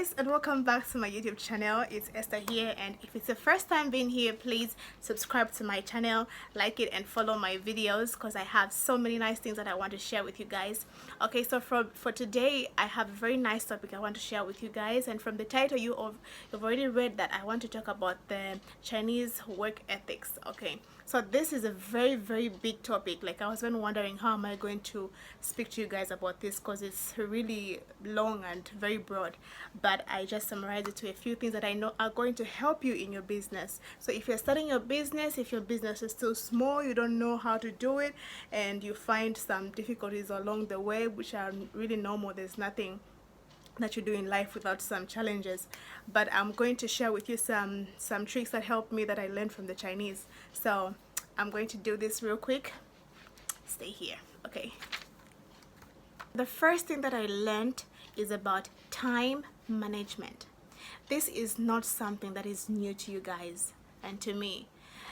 guys, and welcome back to my YouTube channel. It's Esther here, and if it's the first time being here, please subscribe to my channel, like it, and follow my videos because I have so many nice things that I want to share with you guys. Okay, so for today I have a very nice topic I want to share with you guys, and from the title you've already read that I want to talk about the Chinese work ethics. Okay, so this is a very big topic. Like, I was been wondering how am I going to speak to you guys about this, because it's really long and very broad, but I just summarize it to a few things that I know are going to help you in your business. So if you're starting your business, if your business is still small, you don't know how to do it, and you find some difficulties along the way, which are really normal, there's nothing that you do in life without some challenges, but I'm going to share with you some tricks that helped me, that I learned from the Chinese. So I'm going to do this real quick. Stay here. Okay, the first thing that I learned is about time management. This is not something that is new to you guys and to me.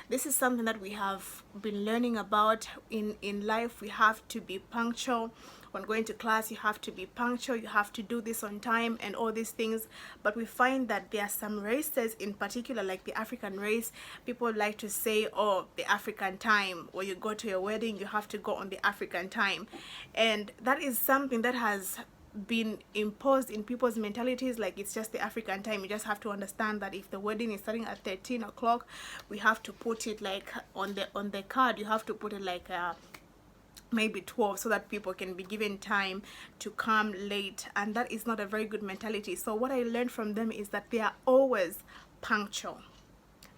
This is something that we have been learning about in life. We have to be punctual. When going to class, you have to be punctual, you have to do this on time and all these things. But we find that there are some races in particular, like the African race, people like to say, oh, the African time, or you go to a wedding, you have to go on the African time. And that is something that has been imposed in people's mentalities, like it's just the African time. You just have to understand that if the wedding is starting at 13 o'clock, we have to put it like on the card, you have to put it like maybe 12, so that people can be given time to come late, and that is not a very good mentality. So what I learned from them is that they are always punctual.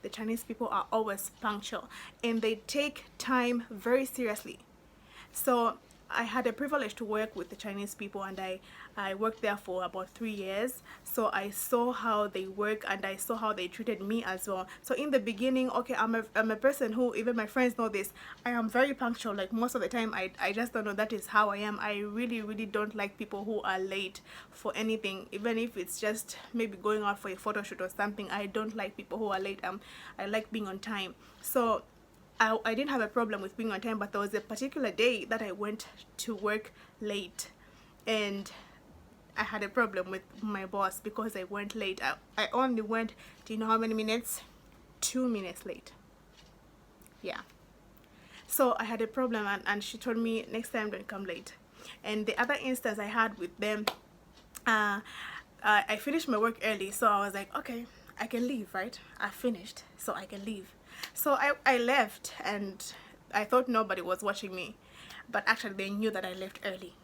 The Chinese people are always punctual, and they take time very seriously. So I had a privilege to work with the Chinese people, and I worked there for about 3 years. So I saw how they work, and I saw how they treated me as well. So in the beginning, okay, I'm a person who, even my friends know this, I am very punctual. Like, most of the time I just don't know, that is how I am. I really don't like people who are late for anything, even if it's just maybe going out for a photo shoot or something. I don't like people who are late. I like being on time. So I didn't have a problem with being on time, but there was a particular day that I went to work late, and I had a problem with my boss because I went late. I only went, do you know how many minutes? 2 minutes late. Yeah. So I had a problem, and she told me, next time don't come late. And the other instance I had with them, I finished my work early, so I was like, okay, I can leave, right? I finished, so I can leave. So I left, and I thought nobody was watching me, but actually they knew that I left early.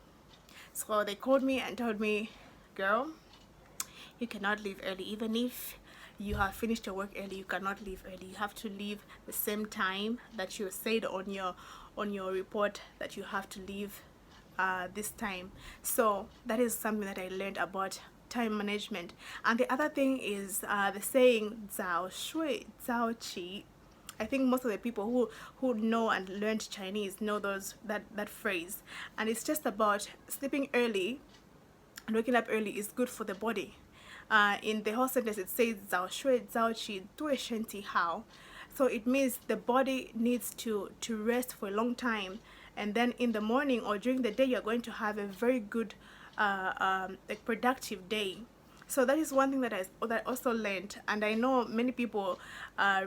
So they called me and told me, girl, you cannot leave early. Even if you have finished your work early, you cannot leave early. You have to leave the same time that you said on your report, that you have to leave this time. So that is something that I learned about time management. And the other thing is the saying 早睡早起. I think most of the people who know and learned Chinese know that phrase, and it's just about sleeping early and waking up early is good for the body. In the whole sentence it says 早睡早起对身体好. So it means the body needs to rest for a long time, and then in the morning or during the day you're going to have a very good like productive day. So that is one thing that I also learned, and I know many people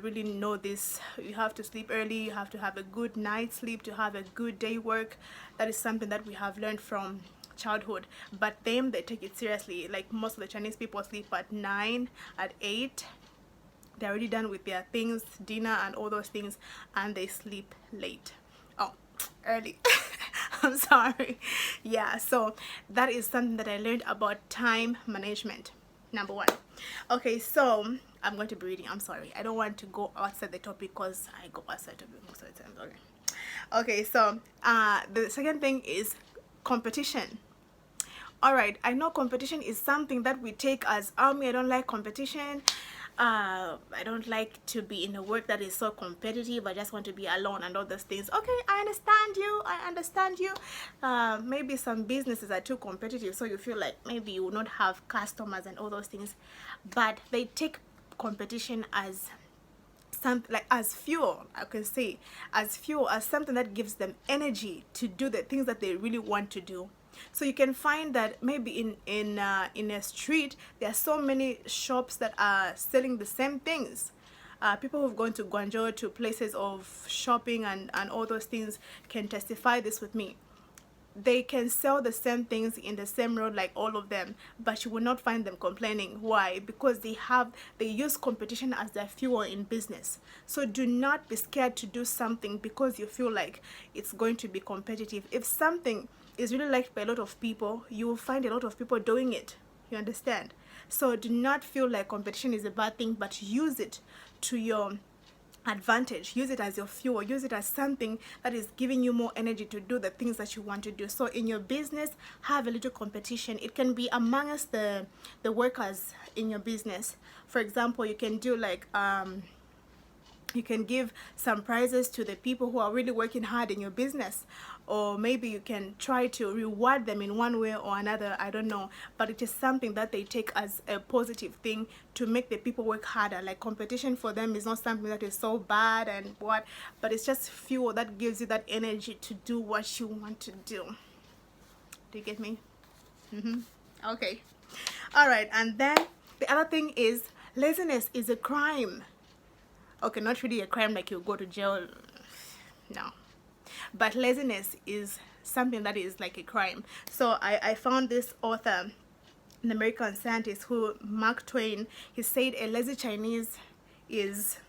really know this. You have to sleep early, you have to have a good night's sleep to have a good day work. That is something that we have learned from childhood, but them, they take it seriously. Like, most of the Chinese people sleep at 9, at 8. They're already done with their things, dinner and all those things, and they sleep late. Oh, early. I'm sorry. Yeah, so that is something that I learned about time management. Number one. Okay, so I'm going to be reading. I'm sorry, I don't want to go outside the topic, because I go outside the topic most of the time. Okay, so the second thing is competition. Alright, I know competition is something that we take as, I don't like competition. I don't like to be in a work that is so competitive. I just want to be alone and all those things. Okay, I understand you. Maybe some businesses are too competitive, so you feel like maybe you will not have customers and all those things, but they take competition as something, like as fuel. I can say as fuel, as something that gives them energy to do the things that they really want to do. So you can find that maybe in a street there are so many shops that are selling the same things. People who've gone to Guangzhou, to places of shopping and all those things, can testify this with me. They can sell the same things in the same road, like all of them, but you will not find them complaining. Why? Because they use competition as their fuel in business. So do not be scared to do something because you feel like it's going to be competitive. If something is really liked by a lot of people, you will find a lot of people doing it. You understand? So do not feel like competition is a bad thing, but use it to your advantage. Use it as your fuel. Use it as something that is giving you more energy to do the things that you want to do. So in your business, have a little competition. It can be amongst the workers in your business. For example, you can do like you can give some prizes to the people who are really working hard in your business, or maybe you can try to reward them in one way or another. I don't know, but it is something that they take as a positive thing to make the people work harder. Like competition for them is not something that is so bad and what, but it's just fuel that gives you that energy to do what you want to do. Do you get me? Okay. All right. And then the other thing is, laziness is a crime. Okay, not really a crime like you go to jail, no, but laziness is something that is like a crime. So I found this author, an American scientist, who, Mark Twain, he said a lazy Chinese is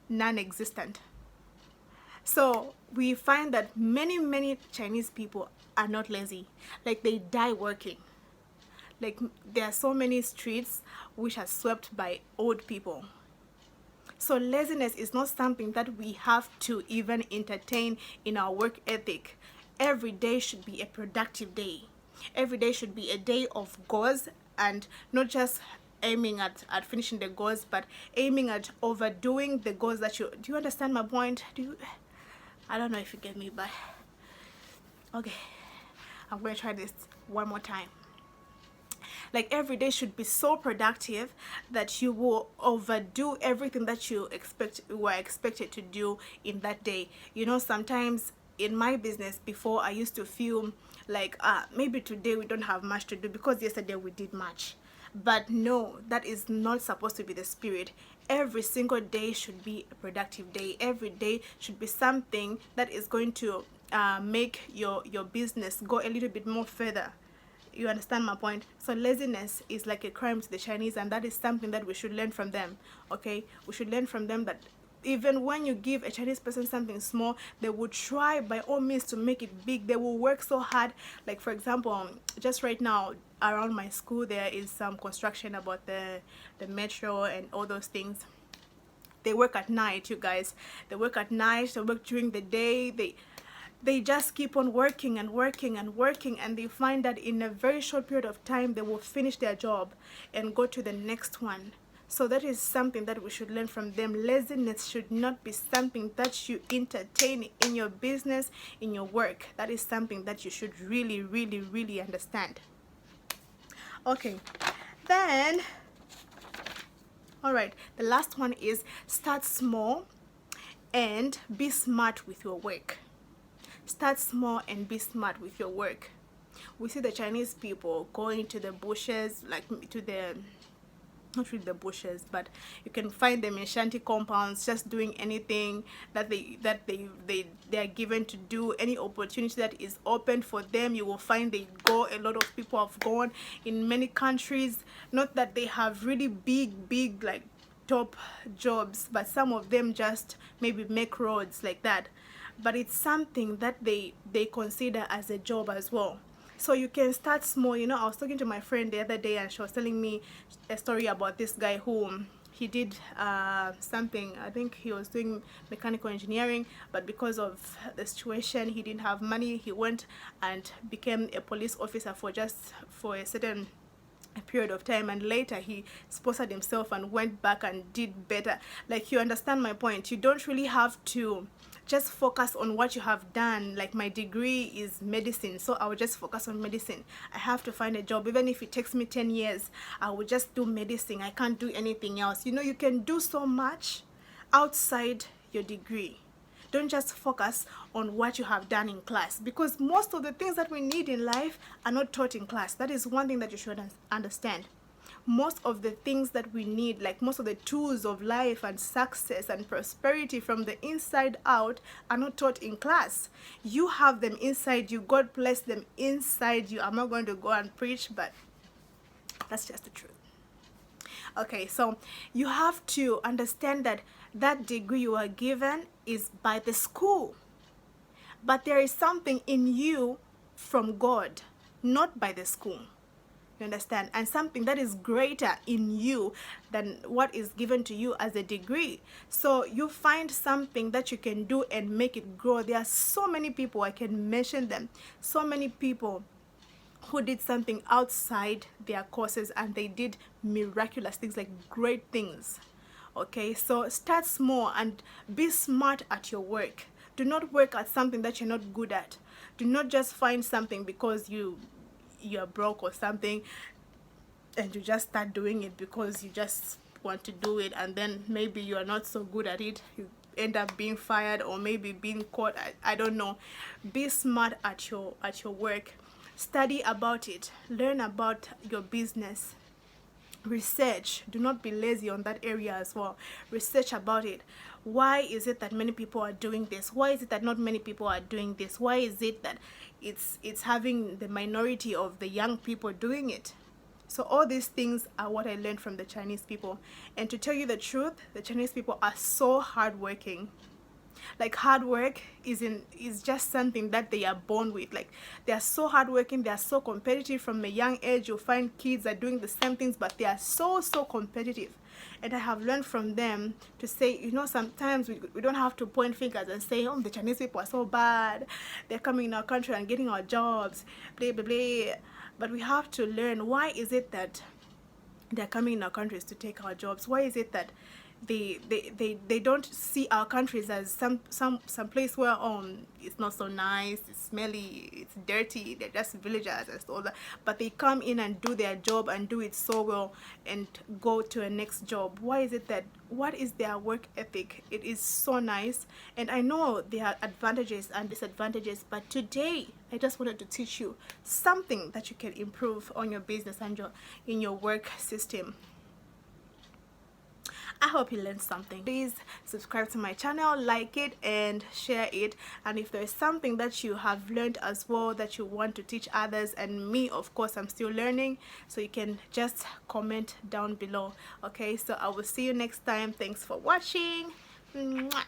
non-existent. So we find that many Chinese people are not lazy, like they die working. Like there are so many streets which are swept by old people. So laziness is not something that we have to even entertain in our work ethic. Every day should be a productive day. Every day should be a day of goals, and not just aiming at finishing the goals, but aiming at overdoing the goals that you... Do you understand my point? I don't know if you get me, but okay, I'm going to try this one more time. Like every day should be so productive that you will overdo everything that you were expected to do in that day. You know, sometimes in my business before, I used to feel like maybe today we don't have much to do because yesterday we did much. But no, that is not supposed to be the spirit. Every single day should be a productive day. Every day should be something that is going to make your business go a little bit more further. You understand my point? So laziness is like a crime to the Chinese, and that is something that we should learn from them. Okay, we should learn from them that even when you give a Chinese person something small, they will try by all means to make it big. They will work so hard. Like for example, just right now around my school there is some construction about the metro and all those things. They work at night, you guys. They work at night. They work during the day. They just keep on working and working and working, and they find that in a very short period of time they will finish their job and go to the next one. So that is something that we should learn from them. Laziness should not be something that you entertain in your business, in your work. That is something that you should really understand. Okay, then all right, the last one is start small and be smart with your work. Start small and be smart with your work. We see the Chinese people going to the bushes, like to the, not really the bushes, but you can find them in shanty compounds, just doing anything that they are given to do. Any opportunity that is open for them, you will find they go. A lot of people have gone in many countries. Not that they have really big like top jobs, but some of them just maybe make roads like that. But it's something that they consider as a job as well. So you can start small. You know, I was talking to my friend the other day, and she was telling me a story about this guy who he did something. I think he was doing mechanical engineering, but because of the situation, he didn't have money. He went and became a police officer for a certain period of time, and later he sponsored himself and went back and did better. Like, you understand my point? You don't really have to just focus on what you have done. Like, my degree is medicine, so I will just focus on medicine. I have to find a job. Even if it takes me 10 years, I will just do medicine. I can't do anything else. You know, you can do so much outside your degree. Don't just focus on what you have done in class, because most of the things that we need in life are not taught in class. That is one thing that you should understand. Most of the things that we need, like most of the tools of life and success and prosperity from the inside out, are not taught in class. You have them inside you. God placed them inside you. I'm not going to go and preach, but that's just the truth. Okay, so you have to understand that that degree you are given is by the school, but there is something in you from God, not by the school. You understand? And something that is greater in you than what is given to you as a degree. So you find something that you can do and make it grow. There are so many people, I can mention them, so many people who did something outside their courses and they did miraculous things, like great things. Okay, so start small and be smart at your work. Do not work at something that you're not good at. Do not just find something because you're broke or something and you just start doing it because you just want to do it, and then maybe you are not so good at it. You end up being fired or maybe being caught. I don't know. Be smart at your work. Study about it. Learn about your business. Research. Do not be lazy on that area as well. Research about it. Why is it that many people are doing this? Why is it that not many people are doing this? Why is it that it's having the minority of the young people doing it? So all these things are what I learned from the Chinese people. And to tell you the truth, the Chinese people are so hardworking. Like, hard work is just something that they are born with. Like, they are so hardworking, they are so competitive from a young age. You'll find kids are doing the same things, but they are so competitive. And I have learned from them to say, you know, sometimes we don't have to point fingers and say, oh, the Chinese people are so bad, they're coming in our country and getting our jobs, blah blah blah. But we have to learn, why is it that they're coming in our countries to take our jobs? Why is it that they don't see our countries as some place where it's not so nice, it's smelly, it's dirty, they're just villagers and all that, but they come in and do their job and do it so well and go to a next job? Why is it that, what is their work ethic? It is so nice. And I know there are advantages and disadvantages, but today I just wanted to teach you something that you can improve on your business and in your work system. I hope you learned something. Please subscribe to my channel, like it and share it. And if there's something that you have learned as well that you want to teach others, and me, of course, I'm still learning, so you can just comment down below. Okay, so I will see you next time. Thanks for watching. Mwah.